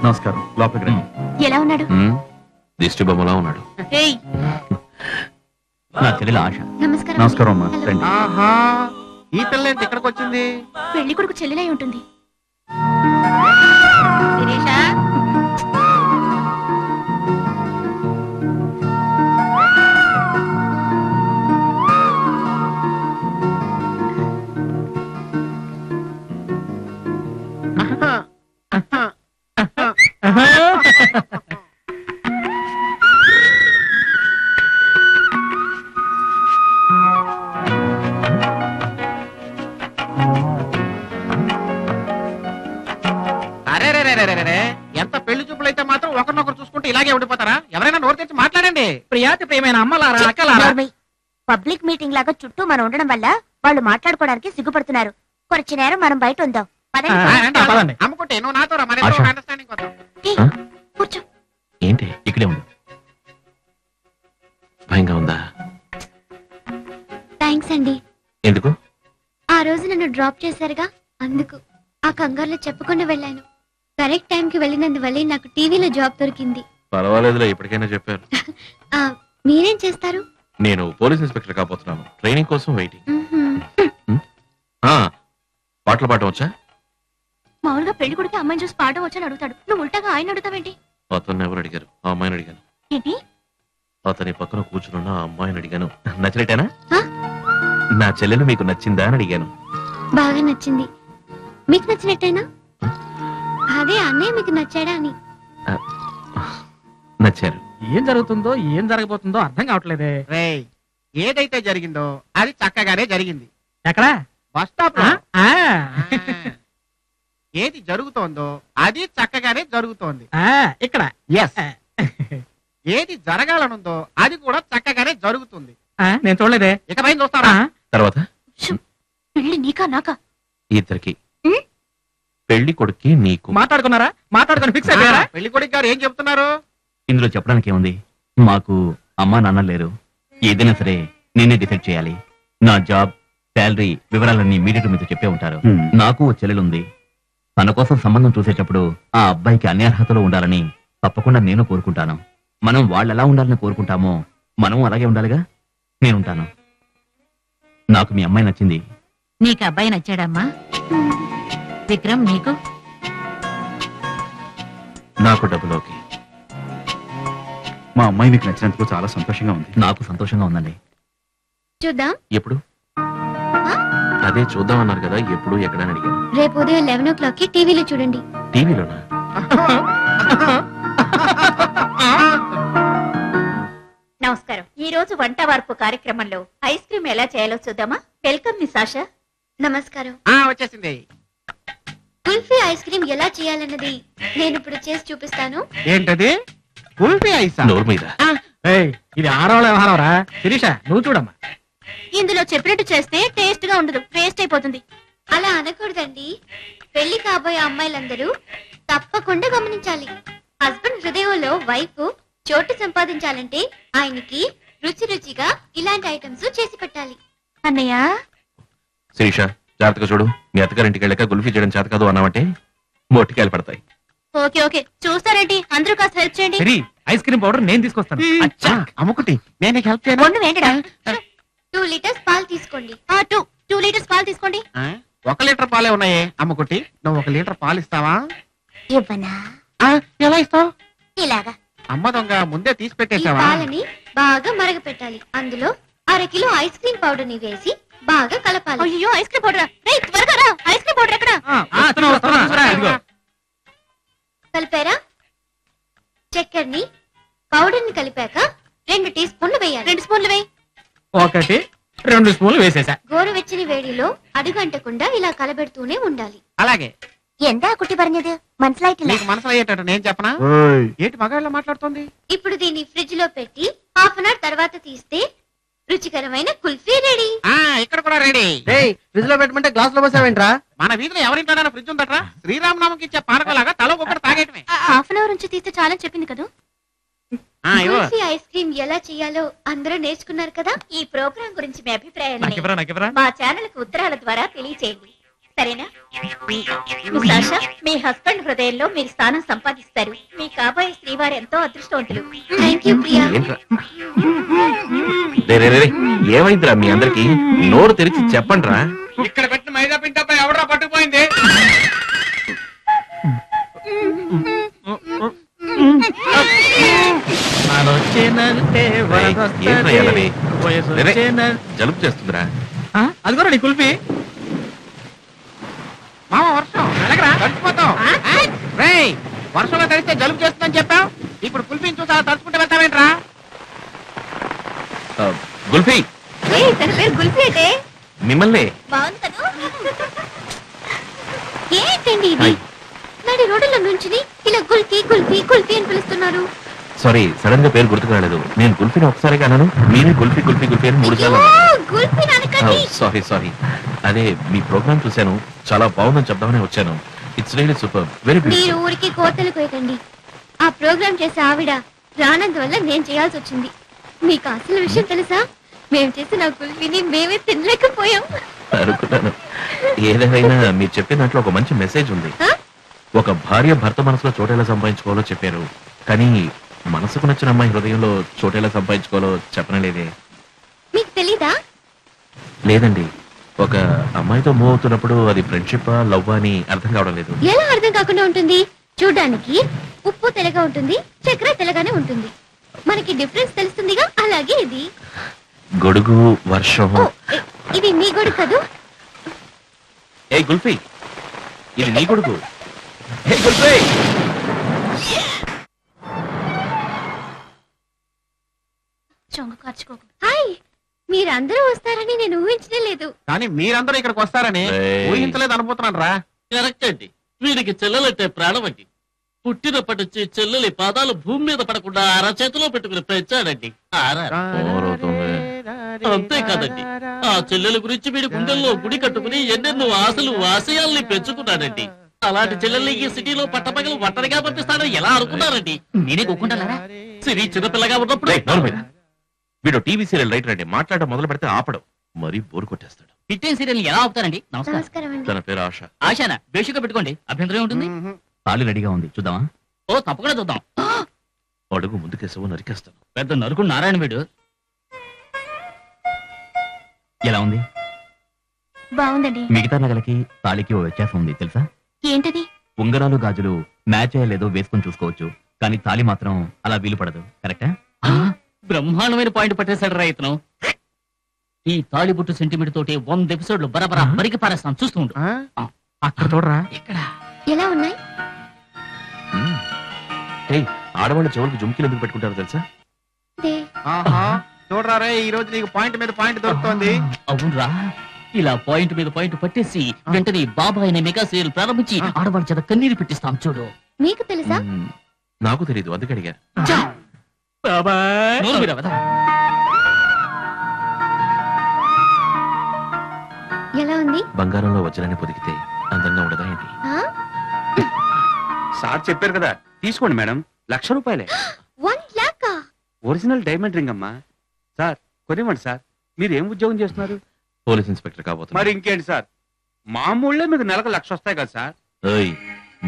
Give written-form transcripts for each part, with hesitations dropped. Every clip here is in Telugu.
నమస్కారం. లోపలికి రండి. ఎలా ఉన్నాడు? దిష్టి బొమ్మలా ఉన్నాడు. నా చెల్లెలు ఆశ. నమస్కారం. నమస్కారం అమ్మా. రండి. ఆహా, ఈ పిల్ల ఏంటి ఇక్కడికి వచ్చింది? పెళ్లి కొడుకు చెల్లెలై ఉంటుంది. ఎంత పెళ్లి చూపులైతే మాత్రం ఒకరినొకరు చూసుకుంటే ఇలాగే ఉండిపోతారా? ఎవరైనా నోరు తెచ్చి మాట్లాడండి. ప్రియాతి ప్రియమైన అమ్మలారా, అక్కలారా, పబ్లిక్ మీటింగ్ లాగా చుట్టూ మనం ఉండడం వల్ల వాళ్ళు మాట్లాడుకోవడానికి సిగ్గుపడుతున్నారు. కొంచెం నేరం మనం బయట ఉందాం. అమ్ముకుంటే నువ్వు నాతో రా, మరి అండర్స్టాండింగ్ వద్దాం. కూర్చో. ఏంటి ఇక్కడే ఉండు. భయంగా ఉందా? థ్యాంక్స్ అండి. ఎందుకు? ఆ రోజు నన్ను డ్రాప్ చేశారుగా, అందుకు. ఆ కంగారులో చెప్పకుండా వెళ్ళాను. కరెక్ట్ టైంకి వెళ్ళినందువల్లే నాకు టీవీలో జాబ్ దొరికింది. పర్వాలేదులే, ఇప్పటికైనా చెప్పారు. మీరేం చేస్తారు? నేను పోలీస్ ఇన్స్పెక్టర్ కాబోతున్నాను. ట్రైనింగ్ కోసం వెయిటింగ్. పాటలు పాడటం వచ్చా? మామూలుగా పెళ్లి కొడుకు అమ్మాయిని చూసి పాడటం వచ్చని అడుగుతాడు. నువ్వు ఉల్టాగా ఆయన అడుగుతావేంటి? అతన్ని ఎవరు అడిగారు? ఆ అమ్మాయిని అడిగాను. ఏంటి? అతని పక్కన కూర్చున్న ఆ అమ్మాయిని అడిగాను. నచ్చలేటేనా? నా చెల్లెలు మీకు నచ్చిందా అని అడిగాను. బాగా నచ్చింది. మీకు నచ్చినట్టేనా? అదే అన్నయ్య మీకు నచ్చాడా అని. నచ్చారు. ఏం జరుగుతుందో ఏం జరగబోతుందో అర్థం కావట్లేదే. రేయ్, ఏదైతే జరిగిందో అది చక్కగానే జరిగింది. ఎక్కడ? బస్ స్టాప్ లో. ఏది జరుగుతోందో అది చక్కగానే జరుగుతోంది. ఇక్కడ. ఏది జరగాలనుందో అది కూడా చక్కగానే జరుగుతుంది. నేను చూడలేదే. ఇకపై చూస్తారా? తర్వాత పెళ్లి నీకా నాకా? ఇద్దరికి. పెళ్లి కొడుక్కి నీకు. మాట్లాడుకున్నారా? మాట్లాడుకుని ఫిక్స్ అయిపోయారా? పెళ్లి కొడుకు గారు ఏం చెప్తున్నారు? ఇందులో చెప్పడానికి ఏముంది? మాకు అమ్మా నాన్న లేరు. ఏదైనా సరే నేనే డిసైడ్ చేయాలి. నా జాబ్, శాలరీ వివరాలన్నీ మీడియా మీతో చెప్పే ఉంటారు. నాకు ఓ చెల్లెలుంది. తన కోసం సంబంధం చూసేటప్పుడు ఆ అబ్బాయికి అన్ని అర్హతలు ఉండాలని తప్పకుండా నేను కోరుకుంటాను. మనం వాళ్ళు ఎలా ఉండాలని కోరుకుంటామో మనం అలాగే ఉండాలిగా. నేనుంటాను. నాకు మీ అమ్మాయి నచ్చింది. నీకు అబ్బాయి నచ్చాడమ్మా? విక్రమ్ నీకు? నాకు డబ్బులు ఓకే. మా అమ్మాయి మీకు నచ్చినందుకు చాలా సంతోషంగా ఉంది. నాకు సంతోషంగా ఉందండి. చూద్దాం. ఎప్పుడు? అదే చూద్దాం అన్నారు కదా, ఎప్పుడు ఎక్కడని అడిగాను. రేపు ఉదయం 11 o'clock కి టీవీలో చూడండి. టీవీలోనా? నమస్కారం. ఈ రోజు వంట వార్పు కార్యక్రమంలో ఐస్ క్రీమ్ ఎలా చేయాలో చూద్దామా? Welcome miss ASHA. నమస్కారం. వచ్చేసింది. కుల్ఫీ ఐస్ క్రీమ్ ఎలా చేయాలన్నది నేను ఇప్పుడు చేసి చూపిస్తాను. ఏంటది? కుల్ఫీ ఐసా? నోరు మీద. ఇది ఆడవాళ్ళ వ్యవహారంరా. శిరీష నువ్వు చూడమ్మా. ఇందులో చెప్పినట్టు చేస్తే టేస్ట్ గా ఉండదు, వేస్ట్ అయిపోతుంది. అలా అనకూడదండి. పెళ్లి కాబోయే అమ్మాయిలందరూ తప్పకుండా గమనించాలి. హస్బెండ్ హృదయంలో వైఫ్ చోటు సంపాదించాలంటే ఆయనకి రుచి రుచిగా ఇలాంటి ఐటమ్స్ చేసి పెట్టాలి. అన్నయ్య. శిరీష జాగ్రత్తగా చూడు. మీ అత్తగారింటికి వెళ్ళాక గుల్ఫీ చేయడం చేత కాదు అన్నామంటే మొట్టికాయలు పడతాయి. ఓకే ఓకే, చూస్తారేంటి? అందరూ కాస్త హెల్ప్ చేయండి. ఐస్ క్రీమ్ పౌడర్ నేను తీసుకొస్తాను. అమ్ముకుటి నేను హెల్ప్ చేయను. 2 లీటర్స్ పాలు తీసుకోండి. 2 లీటర్స్ పాలు తీసుకోండి. 1 లీటర్ పాలే ఉన్నాయే అమ్ముకుటి. నువ్వు 1 లీటర్ పాలు ఇస్తావా? ఇవ్వనా? ఎలా ఇస్తావు? ఇలాగా. అమ్మ దొంగ, ముందే తీసి పెట్టేసావా? పాలని బాగా మరగ పెట్టాలి. అందులో 1/2 కిలో ఐస్ క్రీమ్ పౌడర్ ని వేసి బాగా కలపాలి. అయ్యో, ఐస్ క్రీమ్ పౌడర్! త్వరగా రా. ఐస్ క్రీమ్ పౌడర్ ఎక్కడ? కలిపారా? చక్కెరని పౌడర్ ని కలిపాక 2 టీ స్పూన్లు వేయాలి. 2 స్పూన్లు వేయి. 1 2 స్పూన్లు వేసేసా. గోరువెచ్చని వేడిలో అడుగంటకుండా ఇలా కలబెడుతూనే ఉండాలి. అలాగే. ఎంత కుట్టి పర్ణది మనసులాయిటిలా. నీకు మనసులో అయ్యేటట్టు నేను చెప్పనా? ఏంటి మగాళ్ళ మాట్లాడుతుంది? ఇప్పుడు దీన్ని ఫ్రిడ్జ్ లో పెట్టి 1/2 an hour తర్వాత తీస్తే రుచికరమైన కుల్ఫీ రెడీ. ఇక్కడ కూడా రెడీ. ఫ్రిడ్జ్ లో పెట్టమంటే గ్లాస్ లో పోసావేంట్రా? మన వీధిలో ఎవరింట్లోనైనా ఫ్రిడ్జ్ ఉందట్రా? శ్రీరామనామకి ఇచ్చే పానకలాగా తల ఒకటి తాగేయటమే. 1/2 an hour నుంచి తీస్తే చాలని చెప్పింది కదా. కుల్ఫీ ఐస్ క్రీమ్ ఎలా చేయాలో అందరూ నేర్చుకున్నారు కదా. ఈ ప్రోగ్రాం గురించి మీ అభిప్రాయాన్ని మా ఛానల్ కు ఉత్తరాల ద్వారా తెలియచేయండి. సరేనా మిస్ ఆశ, మీ హస్బెండ్ హృదయంలో మీరు స్థానం సంపాదిస్తారు. మీ కాబోయే శ్రీవారు ఎంతో అదృష్టవంతులు. Thank you Priya. ఏంట్రా రే, రే, రే, రే, ఏమైందిరా మీ అందరికి? నోరు తెరిచి చెప్పండి రా. ఇక్కడ పెట్టిన మైదా పిండి డబ్బా ఎవడరా పట్టుకుపోయింది? ఏంట్రా ఎలవి? రే, రే, జలుబు చేస్తుందిరా. అదిగోరా నీ కుల్ఫీ. మామ వర్షం ఎలాగరా తడిచిపోతాం. రేయ్, వర్షంలో తడిస్తే జలుబు చేస్తుందని చెప్పావు, ఇప్పుడు కుల్ఫీని చూసా తడుచుకుంటే వెళ్తావేంట్రా? గుల్ఫీ, తన పేరు గుల్ఫీ అంటే మిమ్మల్ని. బాగుంది కదా. ఏంటండి ఇది? హాయ్. నడి రోడ్డులో నుంచుని ఇలా కుల్ఫీ కుల్ఫీ కుల్ఫీ అని పిలుస్తున్నారు. సారీ, సడన్ గా పేరు గుర్తుకు రాలేదు. నేను గుల్ఫీని ఒకసారిగా అన్నాను, మీరే గుల్ఫీ గుల్ఫీ గుల్ఫీ అని 3 సార్లు అన్నారు. గుల్ఫీ అనకండి. Sorry sorry. అదే మీ ప్రోగ్రామ్ చూశాను, చాలా బాగుందని చెప్దామని వచ్చాను. ఇట్స్ రియల్లీ సూపర్, వెరీ మీరు బ్యూటిఫుల్. ఊరికి కోతలు కోయకండి. ఆ ప్రోగ్రామ్ చేసే ఆవిడ రానందువల్ల నేను చేయాల్సి వచ్చింది. మీకు అసలు విషయం తెలుసా? మేము చేసిన కుల్ఫీని మేమే తినలేకపోయాం. అనుకున్నాను. ఏదేమైనా మీరు చెప్పిన దాంట్లో ఒక మంచి మెసేజ్ ఉంది. ఆ? ఒక భార్య భర్త మనసులో చోటెలా సంపాదించుకోవాలో చెప్పారు, కానీ మనసుకు నచ్చిన అమ్మాయి హృదయంలో చోటెలా సంపాదించుకోవాలో చెప్పనలేదే. మీకు తెలీదా? లేదండి, ఒక అమ్మాయితో మూవ్ అవుతున్నప్పుడు అది ఫ్రెండ్షిప్ లవ్ అని అర్థం కావడం లేదు. ఎలా అర్థం కాకుండా ఉంటుంది? చూడ్డానికి ఉప్పు తెల్లగా ఉంటుంది, చక్కెర తెల్లగానే ఉంటుంది. మనకి డిఫరెన్స్ తెలుస్తుందిగా, అలాగే ఇది. గొడుగు, వర్షం. ఓ, ఇది మీ గొడుగు కదూ? ఏ గుల్ఫీ, ఇది నీ గొడుగు. ఏ గుల్ఫీ, చొంగ కార్చుకోకు. హాయ్, మీరందరూ వస్తారని నేను ఊహించనే లేదు. కానీ మీరందరూ ఇక్కడికి వస్తారని రేయ్. ఊహించలేదు అనుకుంటున్నాను రా. కరెక్ట్ అండి. వీరికి చెల్లెలంటే ప్రాణం అండి. పుట్టినప్పటి నుంచి చెల్లెలి పాదాలు భూమి మీద పడకుండా అరచేతిలో పెట్టుకుని పెంచాడండి. అంతేకాదండి, ఆ చెల్లెల గురించి వీడి గుండెల్లో గుడి కట్టుకుని ఎన్నెన్నో ఆశలు ఆశయాల్ని పెంచుకున్నాడండి. అలాంటి చెల్లెల్ని ఈ సిటీలో పట్టపగలు ఒంటరిగా పంపిస్తాడని ఎలా అనుకున్నారండి? నేనే కొక్కుంటారా? సిరి చిన్నపిల్లగా ఉన్నప్పుడు రేయ్, నోరు మీద. వీడు టీవీ సీరియల్ రైటర్ అండి, మాట్లాడడం మొదలు పెడితే ఆపడం, మరీ బోరు కొట్టేస్తాడు. హిట్టేన్ సీరియల్ ఎలా ఆపుతారండి? నమస్కారం. నమస్కారం అండి. తన పేరు ఆశ. ఆశానా బేషుగా పెట్టుకోండి, అభ్యంతరం ఉంటుంది. తాళి రెడీగా ఉంది, చూద్దామా? ఓ తప్పకుండా చూద్దాం. అడుగు ముందుకేసావు, నరికేస్తాను. పెద్ద నరుకుడు నారాయణ వీడు. ఎలా ఉంది? బాగుందండి. మిగతా నగలకి తాళికి ఓ వ్యత్యాసం ఉంది తెలుసా? ఏంటది? ఉంగరాలు గాజులు మ్యాచ్ అయ్యలేదో వేసుకొని చూసుకోవచ్చు, కానీ తాళి మాత్రం అలా వీలు పడదు. కరెక్టా? బ్రహ్మాండమైన పాయింట్ పట్టేశాడు రైతను. ఈ తాళిబుట్టు సెంటిమెంట్ తోటి 100 ఎపిసోడ్లు బరబరా మరికి పారేస్తాం, చూస్తూ ఉండు. అక్కడ చూడరా. ఇక్కడ ఎలా ఉన్నాయి? ఏయ్, ఆడవాళ్ళ చెవులకు జుమ్కీలు ఎందుకు పెట్టుకుంటారో తెలుసా? దే. ఆహా, చూడరా రే, ఈ రోజు నీకు పాయింట్ మీద పాయింట్ దొరుకుతోంది. అవునరా, ఇలా పాయింట్ మీద పాయింట్ పట్టేసి వెంటనే బాబాయ్ అనే మెగా సీరియల్ ప్రారంభించి ఆడవాళ్ళ చేత కన్నీరు పెట్టిస్తాం చూడు. మీకు తెలుసా? నాకు తెలియదు, అందుకే అడిగా. నోరు మీరా వదా. ఎలా ఉంది? బంగారంలో వజ్రాన్ని పొదిగితే అందంగా ఉండదా ఏంటి? ఆ? సార్ చెప్పారు కదా, తీసుకోండి మేడం. 1,00,000 రూపాయలే. 1 lakh? ఒరిజినల్ డైమండ్ రింగ్ అమ్మా. సార్ కొనివ్వండి సార్. మీరు ఏం ఉద్యోగం చేస్తున్నారు? పోలీస్ ఇన్స్పెక్టర్ కాబోతున్నా. మరి ఇంకేంటి సార్, మామూలుగా మీకు నెలకు 1,00,000 వస్తాయి కదా సార్. ఏయ్,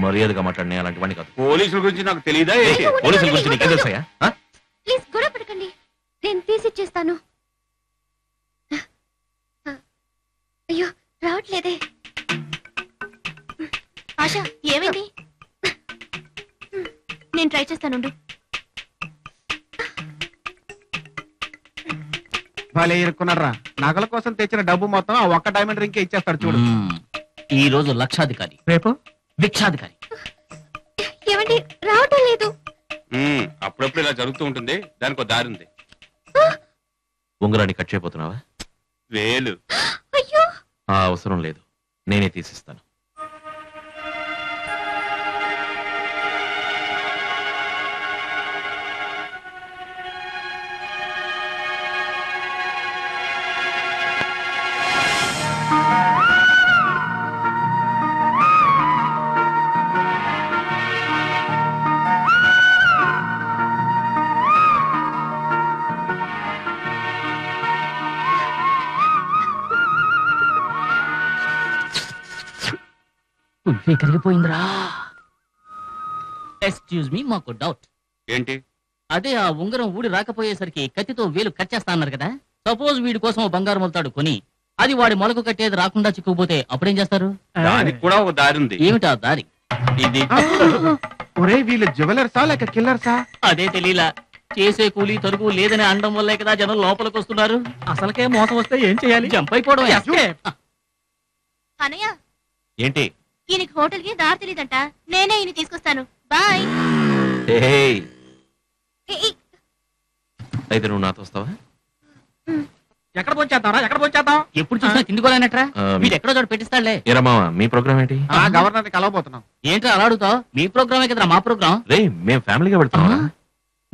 మర్యాదగా మాట్లాడినా అలాంటివన్నీ కాదు. పోలీసుల గురించి నాకు తెలియదా ఏంటి? పోలీసుల గురించి నీకేం తెలుసాయా? ఆ? ప్లీజ్ గొడవ పడకండి, నేను తీసిచ్చేస్తాను. అయ్యో, రావట్లేదే. ఆశ, ఏమైంది? నేను ట్రై చేస్తానుండు. భలే ఇరుక్కున్నారా. నగల కోసం తెచ్చిన డబ్బు మొత్తం ఆ ఒక్క డైమండ్ రింగ్ ఇచ్చేస్తాడు చూడు. ఈ రోజు లక్షాధికారి, రేపు భిక్షాధికారి. ఏమండి, రావటం లేదు. అప్పుడప్పుడు ఇలా జరుగుతూ ఉంటుంది, దానికి ఒక దారి ఉంది. ఉంగరాన్ని కట్ చేయబోతున్నావా? వేలు. అయ్యో, ఆ అవసరం లేదు, నేనే తీసిస్తాను. కుల్ఫీ కరిగిపోయిందిరా. ఎక్స్క్యూజ్ మీ, మాకు డౌట్. ఏంటి? అదే ఆ ఉంగరం ఊడి రాకపోయేసరికి కత్తితో వేలు కట్ చేస్తా అన్నారు కదా. సపోజ్ వీడి కోసం ఓ బంగారు మొలతాడు కొని అది వాడి మొలకు కట్టేది రాకుండా చిక్కుపోతే అప్పుడేం చేస్తారు? దానికి కూడా ఒక దారి ఉంది. ఏమిటా దారి? ఇది ఒరే వీళ్ళు జ్యువెలర్సా లేక కిల్లర్సా? అదే తెలీలా. చేసే కూలీ తరుగు లేదని అనడం వల్లే కదా జనం లోపలికి వస్తున్నారు. అసలుకే మోసం వస్తే ఏం చేయాలి? జంప్ అయిపోవడం. అనయ్య ఏంటి? ఈయనకి హోటల్ కి దారి తెలియదంట. నేనే ఈయన తీసుకొస్తాను. బాయ్. ఏయ్, అయితే నువ్వు నాతో వస్తావా? ఎక్కడ పోంచేద్దాం? ఎక్కడ పోంచేద్దాం? ఎప్పుడు చూసినా తిండికోలేనట్రా. వీడు ఎక్కడో చోట పెట్టిస్తాడులే. ఏరా మావా, మీ ప్రోగ్రామ్ ఏంటి? గవర్నర్ ని కలవబోతున్నాం. ఏంట్రా అలా అడుగుతావు? మీ ప్రోగ్రామే కదరా మా ప్రోగ్రాం. రే, మేం ఫ్యామిలీగా పెడతాం.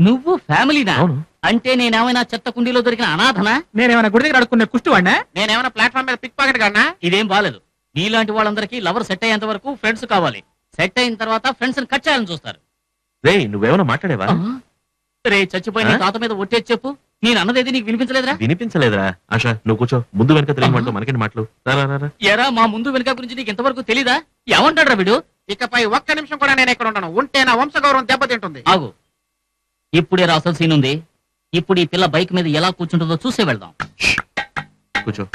నువ్వు ఫ్యామిలీనా? అవును. అంటే నేనేమైనా చెత్త కుండీలో దొరికిన అనాథనా? నేనేమైనా గుడి దగ్గర అడుక్కునే కుష్టి వాడినా? నేనేమైనా ప్లాట్ఫామ్ మీద పిక్ పాకెట్ గానా? ఇదేం బాలేదు. నీలాంటి వాళ్ళందరికీ లవర్ సెట్ అయ్యేంత వరకు ఫ్రెండ్స్ కావాలి. సెట్ అయిన తర్వాత ఫ్రెండ్స్ కట్ చేయాలని చూస్తారు. రే, నువ్వేమైనా మాట్లాడేవా? రే, చచ్చిపోయిన తాత మీద ఒట్టేసి చెప్పు. నేను అన్నదేది నీకు వినిపించలేదురా? వినిపించలేదురా. ఆశా, నువ్వు కూర్చో. ముందు వెనక తెలియమంటూ మనకేంటి మాటలు? ఎరా, మా ముందు వెనక గురించి నీకు ఇంతవరకు తెలీదా? ఏమంటాడు వీడు? ఇకపై ఒక్క నిమిషం కూడా నేను ఇక్కడ ఉండను. ఉంటే నా వంశగౌరవం దెబ్బతింటుంది. ఆగు, ఇప్పుడే అసలు సీన్ ఉంది. ఇప్పుడు ఈ పిల్ల బైక్ మీద ఎలా కూర్చుంటుందో చూసే వెళ్దాం. కూర్చో.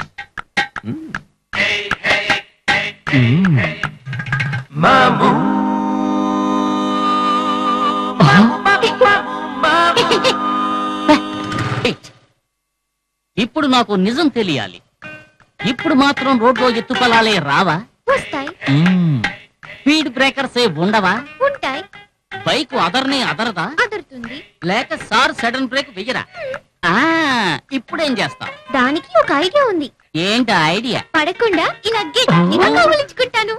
ఇప్పుడు నాకు నిజం తెలియాలి. ఇప్పుడు మాత్రం రోడ్లో ఎత్తుపలాలే రావా? వస్తాయి. స్పీడ్ బ్రేకర్స్ ఉండవా? ఉంటాయి. బైక్ అదర్నే అదరదా? అదరుతుంది. లేక సార్ సడన్ బ్రేక్ వెయ్యరా? ఇప్పుడేం చేస్తావు? దానికి ఒక ఐడియా ఉంది. ఏంటి ఐడియా? పడకుండా ఇలా గట్టిగా కౌలించుకుంటాను.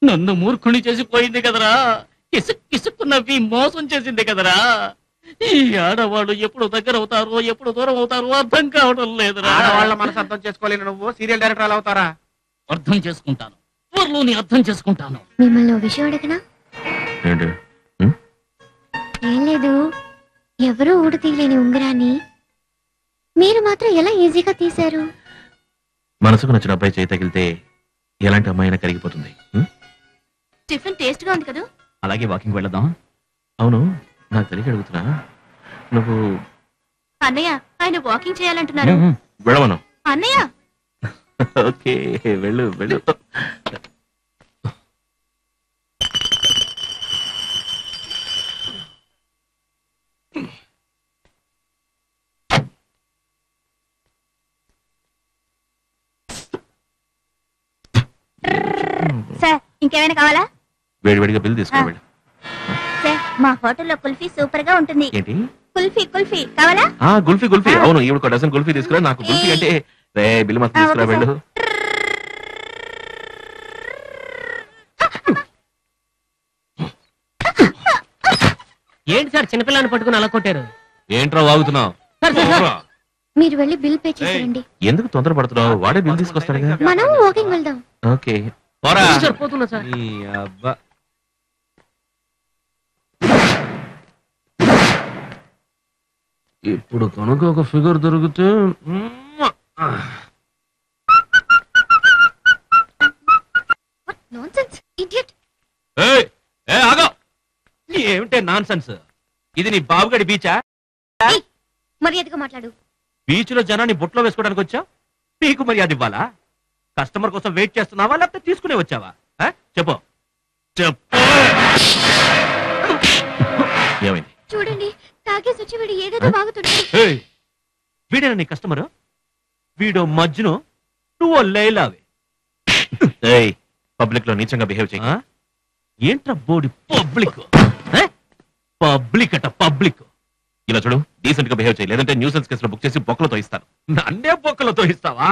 నన్ను మూర్ఖుని చేసిపోయింది కదరా. కిసుక్కు నవ్వి మోసం చేసింది కదరా. ఈ ఆడవాళ్ళు ఎప్పుడు దగ్గర అవుతారో ఎప్పుడు దూరం అవుతారో అర్థం కావడం లేదురా. ఆడవాళ్ళ మనసు అర్థం చేసుకోలేని నువ్వు సీరియల్ డైరెక్టర్ అవుతారా? అర్థం చేసుకుంటాను. ఊర్లోని అర్థం చేసుకుంటాను. మిమ్మల్ని ఓ విషయం అడగనా? ఏంటి? ఏం లేదు. ఎవరూ ఊడ తీయలేని ఉంగరాన్ని మీరు మాత్రం ఎలా ఈజీగా తీశారు? మనసుకు నచ్చిన అబ్బాయి చేయి తగిలితే ఎలాంటి అమ్మాయినా కరిగిపోతుంది. టిఫిన్ టేస్ట్ గా ఉంది కదా. అలాగే వాకింగ్ వెళ్దాం. అవును, నాకు తెలియక అడుగుతున్నా, నువ్వు అన్నయ్య, ఆయన వాకింగ్ చేయాలంటున్నారు. వెళ్ళవను. అన్నయ్య, ఓకే, వెళ్ళు వెళ్ళు. సార్ ఇంకేమైనా కావాలా? వేడివేడిగా బిల్ తీసుకోవాలి. సార్ మా హోటల్లో కుల్ఫీ సూపర్ గా ఉంటుంది. ఏంటి? కుల్ఫీ కావాలా? గుల్ఫీ గుల్ఫీ. అవును, ఈవిడ డజన్ కుల్ఫీ తీసుకురా. నాకు కుల్ఫీ అంటే బిల్ మొత్తం తీసుకురా. వెళ్ళు. ఏంటి సార్ చిన్నపిల్లని పట్టుకుని అలా కొట్టారు? ఏంట్రా వాగుతున్నావు? మీరు వెళ్ళి బిల్ పే చేసేయండి. ఎందుకు తొందరపడుతున్నావు? వాడే బిల్ తీసుకొస్తాడుగా. మనం వాకింగ్ వెళ్దాం. ఓకే, పోరా. సరిపోతున్నా సార్. ఇప్పుడు కనుక ఒక ఫిగర్ దొరికితే నాన్సెన్స్ ఇడియట్. ఏమిటే నాన్ సెన్స్? ఇది నీ బాబుగడి బీచా? మర్యాదగా మాట్లాడు. బీచ్ లో జనాన్ని బుట్లో వేసుకోవడానికి వచ్చావు. నీకు మర్యాద ఇవ్వాలా? కస్టమర్ కోసం వెయిట్ చేస్తున్నావా లేకపోతే తీసుకునే వచ్చావా? చెప్పు చెప్పు. ఏమైంది? చూడండి, తాగేసి వచ్చి వీడు ఏదేదో బాగుతున్నాడు. వీడేనా నీ కస్టమర్? వీడో మజ్ను, నువ్వు లైలావే. పబ్లిక్ లో నీచంగా బిహేవ్ చేయ. ఏంట్రా బోడి పబ్లిక్? పబ్లిక్ అట పబ్లిక్. ఇలా చూడు, డీసెంట్ గా బిహేవ్ చేయి, లేదంటే న్యూసెన్స్ కేసులో బుక్ చేసి బొక్కలతో ఇస్తాను. నన్నే బొక్కలతో ఇస్తావా?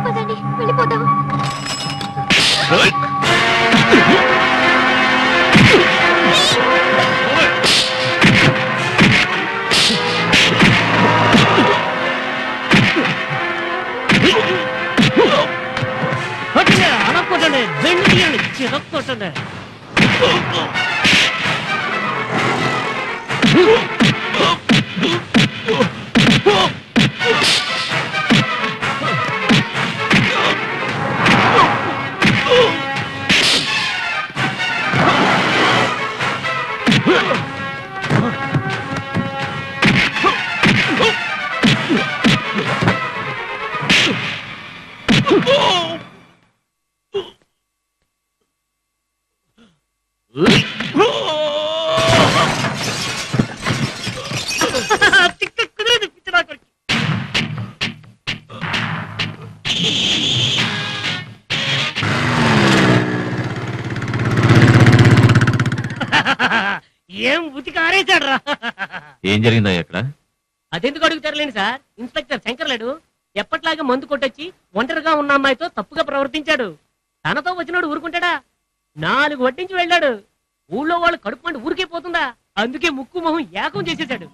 పదండి, వెళ్ళిపోదాం. ఏం ఉతికి ఆరేశాడు రా. ఏం జరిగిందా అక్కడ? అదెందుకు అడుగుతారులేండి సార్, ఇన్స్పెక్టర్ శంకర్లేడు ఎప్పట్లాగా మందు కొట్టొచ్చి ఒంటరిగా ఉన్న అమ్మాయితో తప్పుగా ప్రవర్తించాడు. తనతో వచ్చినోడు ఊరుకుంటాడా? 4 వడ్డించి వెళ్ళాడు. ఊళ్ళో వాళ్ళు కడుపు మండి ఊరికే పోతుందా, అందుకే ముక్కు మొహం ఏకం చేసేశాడు.